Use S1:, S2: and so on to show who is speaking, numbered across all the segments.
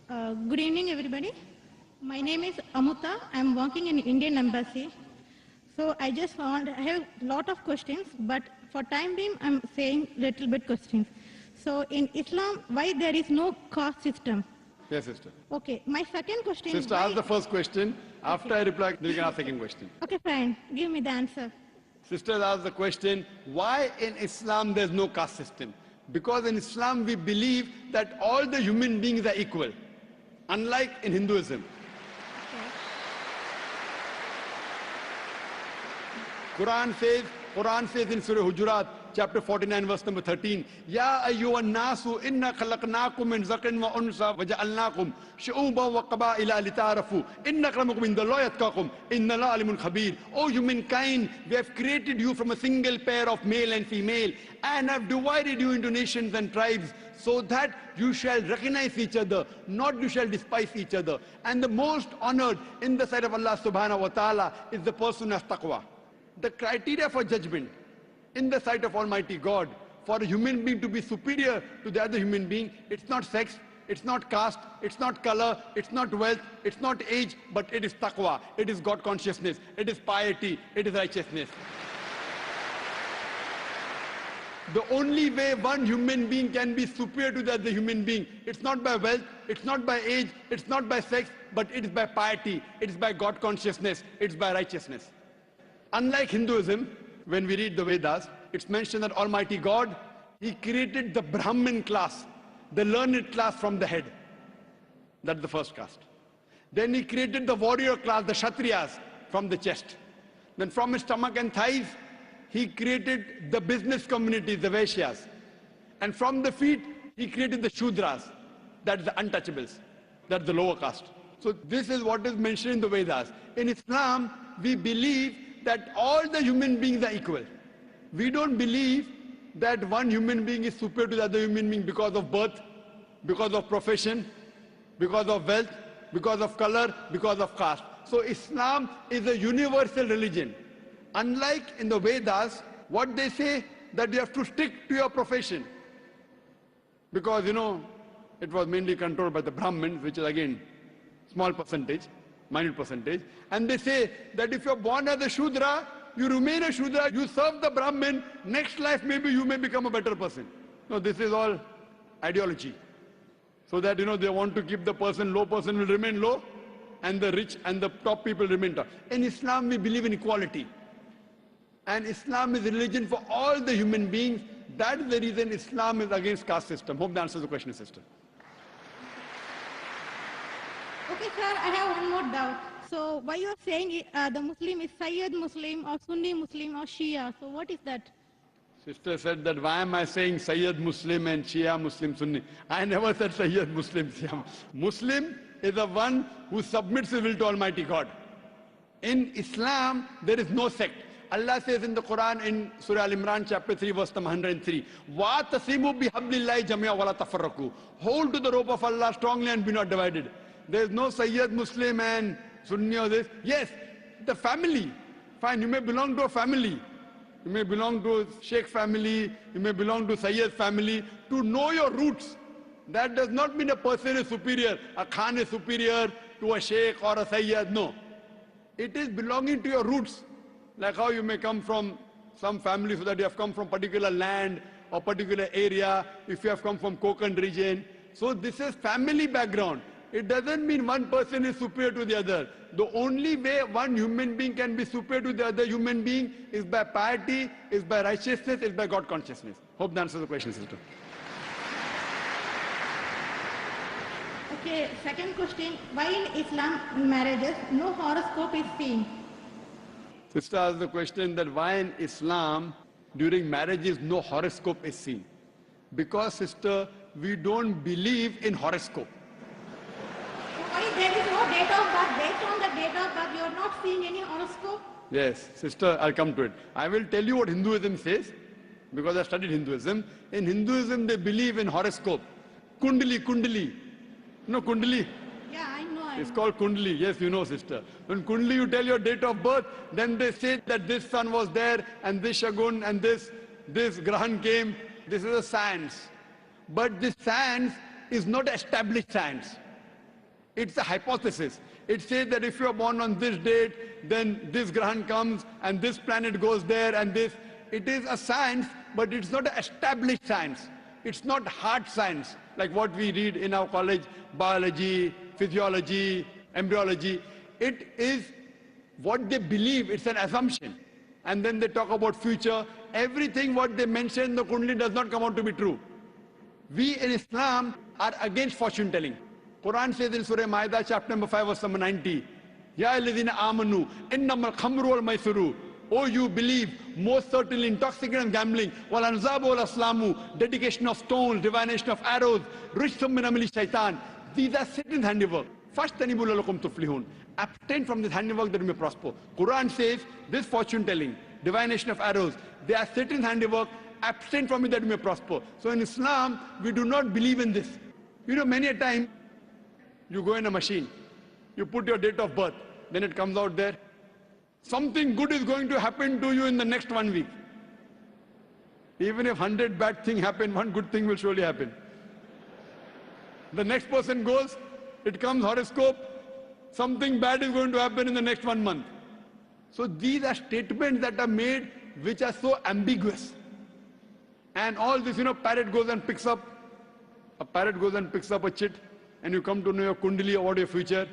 S1: Good evening, everybody. My name is Amuta. I'm working in Indian Embassy. So I have a lot of questions, but for time being, I'm saying little bit questions. So in Islam, why there is no caste system?
S2: Yes, sister.
S1: Okay, my second question
S2: Sister,
S1: is
S2: ask the first question. After I reply, then you can ask the second question.
S1: Okay, fine. Give me the answer.
S2: Sister asked the question, why in Islam there's no caste system? Because in Islam we believe that all the human beings are equal, unlike in Hinduism. Quran says in Surah Hujurat, chapter 49, verse number 13, Ya ayyuhan nasu inna khalaqnakum min zakarin wa unsa wa ja'alnakum shu'uban wa qaba'ila lita'arafu inna akramakum indallahi atqakum inna Allaha alimun khabir. O humankind, we have created you from a single pair of male and female and have divided you into nations and tribes so that you shall recognize each other, not you shall despise each other. And the most honored in the sight of Allah subhanahu wa ta'ala is the person who has taqwa. The criteria for judgment in the sight of Almighty God for a human being to be superior to the other human being, it's not sex, it's not caste, it's not color, it's not wealth, it's not age, but it is taqwa, it is God consciousness, it is piety, it is righteousness. The only way one human being can be superior to the other human being, it's not by wealth, it's not by age, it's not by sex, but it is by piety, it is by God consciousness, it's by righteousness. Unlike Hinduism, when we read the Vedas, it's mentioned that Almighty God, He created the Brahmin class, the learned class from the head. That's the first caste. Then He created the warrior class, the Kshatriyas, from the chest. Then from his stomach and thighs, He created the business community, the Vaishyas. And from the feet, He created the Shudras, that's the untouchables, that's the lower caste. So this is what is mentioned in the Vedas. In Islam, we believe that all the human beings are equal. We don't believe that one human being is superior to the other human being because of birth, because of profession, because of wealth, because of color, because of caste. So Islam is a universal religion. Unlike in the Vedas, what they say that you have to stick to your profession. Because, it was mainly controlled by the Brahmins, which is again, small percentage. Minute percentage, and they say that if you're born as a Shudra, you remain a Shudra, you serve the Brahmin, next life maybe you may become a better person. No, this is all ideology. So that, they want to keep the low person will remain low, and the rich and the top people remain top. In Islam, we believe in equality. And Islam is a religion for all the human beings. That is the reason Islam is against caste system. Hope that answers the question, sister.
S1: Okay, sir, I have one more doubt. So why you are saying the Muslim is Sayyid Muslim or Sunni Muslim or Shia? So what is that?
S2: Sister said that why am I saying Sayyid Muslim and Shia Muslim Sunni? I never said Sayyid Muslim, Shia. Muslim is the one who submits his will to Almighty God. In Islam, there is no sect. Allah says in the Quran in Surah Al-Imran chapter 3 verse number 103, وَاتَصِمُوا بِحَبْلِ اللَّهِ جَمِيعًا وَلَا تَفَرَّقُوا. Hold to the rope of Allah strongly and be not divided. There is no Sayyid Muslim and Sunni or this. Yes, the family. Fine, you may belong to a family. You may belong to a Sheikh family. You may belong to Sayyid family. To know your roots, that does not mean a person is superior. A Khan is superior to a Sheikh or a Sayyid. No. It is belonging to your roots. Like how you may come from some family so that you have come from particular land or particular area. If you have come from Konkan region. So this is family background. It doesn't mean one person is superior to the other. The only way one human being can be superior to the other human being is by piety, is by righteousness, is by God consciousness. Hope that answers the question, sister.
S1: Okay, second question. Why in Islam marriages no horoscope is seen?
S2: Sister asked the question that why in Islam during marriages no horoscope is seen. Because, sister, we don't believe in horoscope.
S1: There is no date of birth. Based on the date of birth, you are not seeing any horoscope?
S2: Yes, sister, I'll come to it. I will tell you what Hinduism says, because I studied Hinduism. In Hinduism, they believe in horoscope. Kundali. You know Kundali?
S1: Yeah, I know.
S2: It's called Kundali. Yes, you know, sister. When Kundali, you tell your date of birth, then they say that this sun was there, and this Shagun, and this Grahan came. This is a science. But this science is not established science. It's a hypothesis. It says that if you are born on this date, then this Grahan comes and this planet goes there and this. It is a science, but it's not an established science. It's not hard science like what we read in our college, biology, physiology, embryology. It is what they believe. It's an assumption. And then they talk about future. Everything what they mention in the Kundli does not come out to be true. We in Islam are against fortune telling. Quran says in Surah Ma'idah, chapter number 5, verse number 90, Ya alladhina amanu, innamal khamru wal maisuru. Oh, you believe, most certainly intoxicant and gambling, wal anzabu wal aslamu, dedication of stones, divination of arrows, rijsum min amali shaitan. These are Satan's handiwork. Fashtanibu lalakum tuflihun. Abstain from this handiwork that you may prosper. Quran says this fortune telling, divination of arrows, they are Satan's handiwork. Abstain from it that you may prosper. So in Islam, we do not believe in this. You know, many a time, you go in a machine, you put your date of birth, then it comes out there. Something good is going to happen to you in the next 1 week. Even if 100 bad things happen, one good thing will surely happen. The next person goes, it comes horoscope, something bad is going to happen in the next 1 month. So these are statements that are made which are so ambiguous. And all this, you know, parrot goes and picks up a chit, and you come to know your kundali or what your future.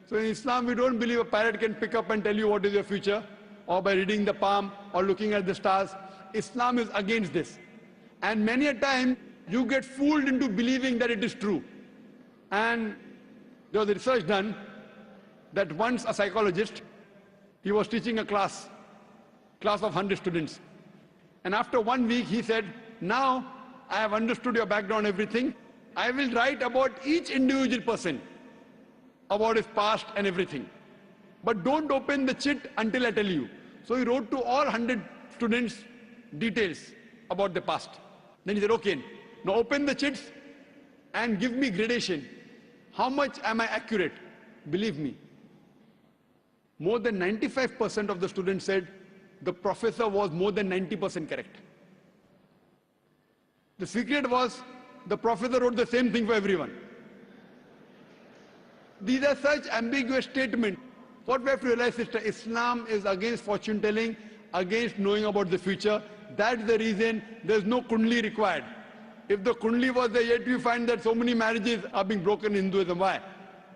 S2: So in Islam, we don't believe a parrot can pick up and tell you what is your future, or by reading the palm, or looking at the stars. Islam is against this. And many a time, you get fooled into believing that it is true. And there was a research done that once a psychologist, he was teaching a class of 100 students. And after 1 week, he said, now I have understood your background, everything. I will write about each individual person, about his past and everything. But don't open the chit until I tell you. So he wrote to all 100 students details about the past. Then he said, okay, now open the chits and give me gradation. How much am I accurate? Believe me, more than 95% of the students said the professor was more than 90% correct. The secret was the professor wrote the same thing for everyone. These are such ambiguous statements. What we have to realize is that Islam is against fortune telling, against knowing about the future. That's the reason there's no kundli required. If the kundli was there, yet we find that so many marriages are being broken in Hinduism. Why?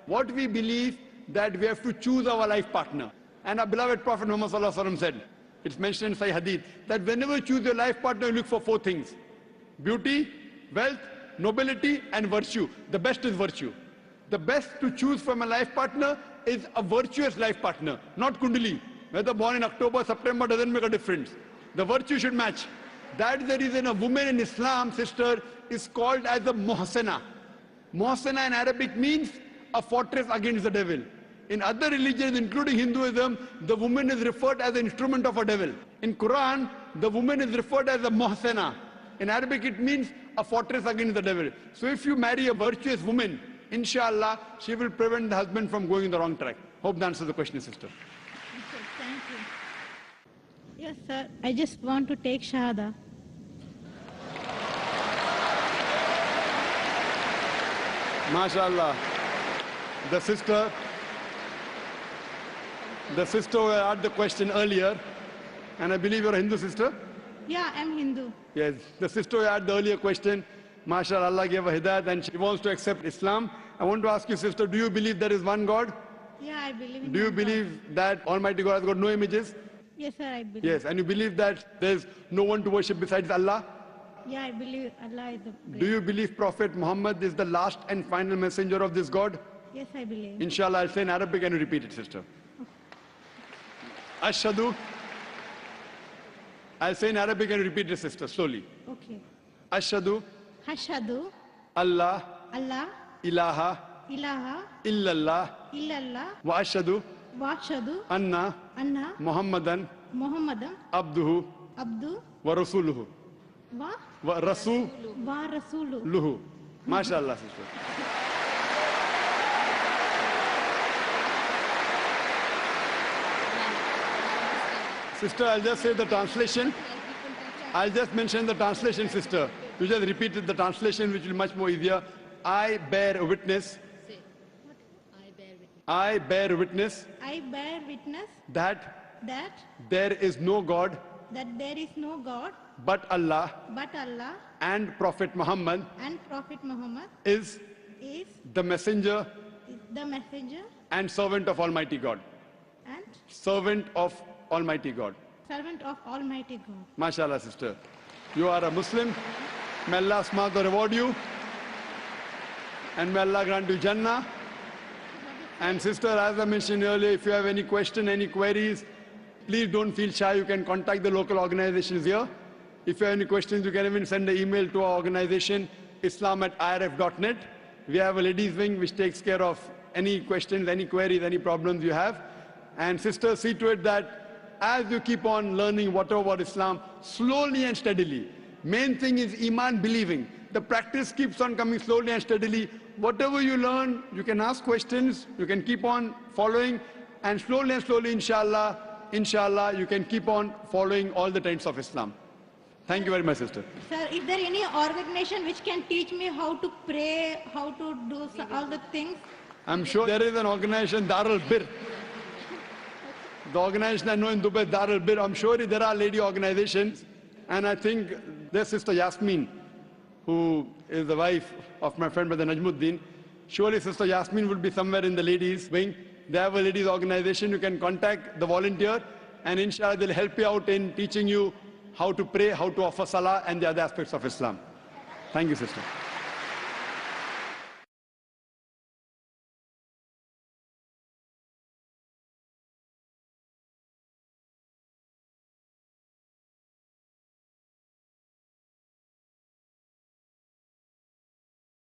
S2: What we believe that we have to choose our life partner. And our beloved Prophet Muhammad said, it's mentioned in Sahih Hadith, that whenever you choose your life partner, you look for 4 things. Beauty, wealth, nobility, and virtue. The best is virtue. The best to choose from a life partner is a virtuous life partner, not kundali. Whether born in October, September doesn't make a difference. The virtue should match. That's the reason a woman in Islam, sister, is called as a muhsana. Muhsana in Arabic means a fortress against the devil. In other religions, including Hinduism, the woman is referred as an instrument of a devil. In Quran, the woman is referred as a muhsana. In Arabic, it means a fortress against the devil. So if you marry a virtuous woman, inshallah, she will prevent the husband from going in the wrong track. Hope that answers the question, sister.
S1: Okay, thank you. Yes, sir. I just want to take Shahada.
S2: MashaAllah. The sister who asked the question earlier, and I believe you're a Hindu sister?
S1: Yeah, I'm Hindu.
S2: Yes, the sister who had the earlier question, MashaAllah, Allah gave her hidayat and she wants to accept Islam. I want to ask you, sister, do you believe there is one God?
S1: Yeah, I believe in
S2: Do you
S1: God.
S2: believe that Almighty God has got no images?
S1: Yes, sir, I believe.
S2: Yes, and you believe that there's no one to worship besides Allah?
S1: Yeah, I believe Allah is the great.
S2: Do you believe Prophet Muhammad is the last and final messenger of this God?
S1: Yes, I believe.
S2: Inshallah, I'll say in Arabic and you repeat it, sister. Ashhadu. I'll say in Arabic and you repeat it, sister, slowly.
S1: Okay.
S2: Ashhadu.
S1: Hashadu.
S2: Allah.
S1: Allah.
S2: Ilaha.
S1: Ilaha.
S2: Illallah.
S1: Illallah.
S2: Wa ashhadu.
S1: Washadu.
S2: Anna.
S1: Anna.
S2: Muhammadan.
S1: Muhammadan.
S2: Abduhu.
S1: Abdu.
S2: Wa rasuluhu.
S1: Wa.
S2: Wa rasuluhu.
S1: Wa Rasulu.
S2: MashaAllah, sister. Sister, I'll just say the translation. I'll just mention the translation, sister. You just repeated the translation, which will be much more easier. I bear witness I bear witness
S1: I bear witness
S2: that
S1: that
S2: there is no God
S1: there is no God
S2: but Allah,
S1: but Allah,
S2: and Prophet Muhammad
S1: and Prophet Muhammad
S2: is
S1: is
S2: the messenger
S1: the messenger
S2: and servant of Almighty God.
S1: and
S2: Servant of Almighty God.
S1: servant of Almighty God.
S2: MashaAllah, sister. You are a Muslim. May Allah subhanahu reward you. And may Allah grant you Jannah. And sister, as I mentioned earlier, if you have any question, any queries, please don't feel shy. You can contact the local organizations here. If you have any questions, you can even send an email to our organization, islam@irf.net. We have a ladies wing which takes care of any questions, any queries, any problems you have. And sister, see to it that as you keep on learning whatever about Islam, slowly and steadily. Main thing is Iman, believing. The practice keeps on coming slowly and steadily. Whatever you learn, you can ask questions, you can keep on following, and slowly, inshallah, you can keep on following all the tenets of Islam. Thank you very much, sister.
S1: Sir, is there any organization which can teach me how to pray, how to do all the things?
S2: I'm sure there is an organization, Darul Bir. The organization I know in Dubai, Darul Bir. I'm sure there are lady organizations. And I think there's Sister Yasmin, who is the wife of my friend Brother Najmuddin. Surely Sister Yasmin will be somewhere in the ladies wing. They have a ladies organization. You can contact the volunteer, and inshallah they'll help you out in teaching you how to pray, how to offer salah, and the other aspects of Islam. Thank you, sister.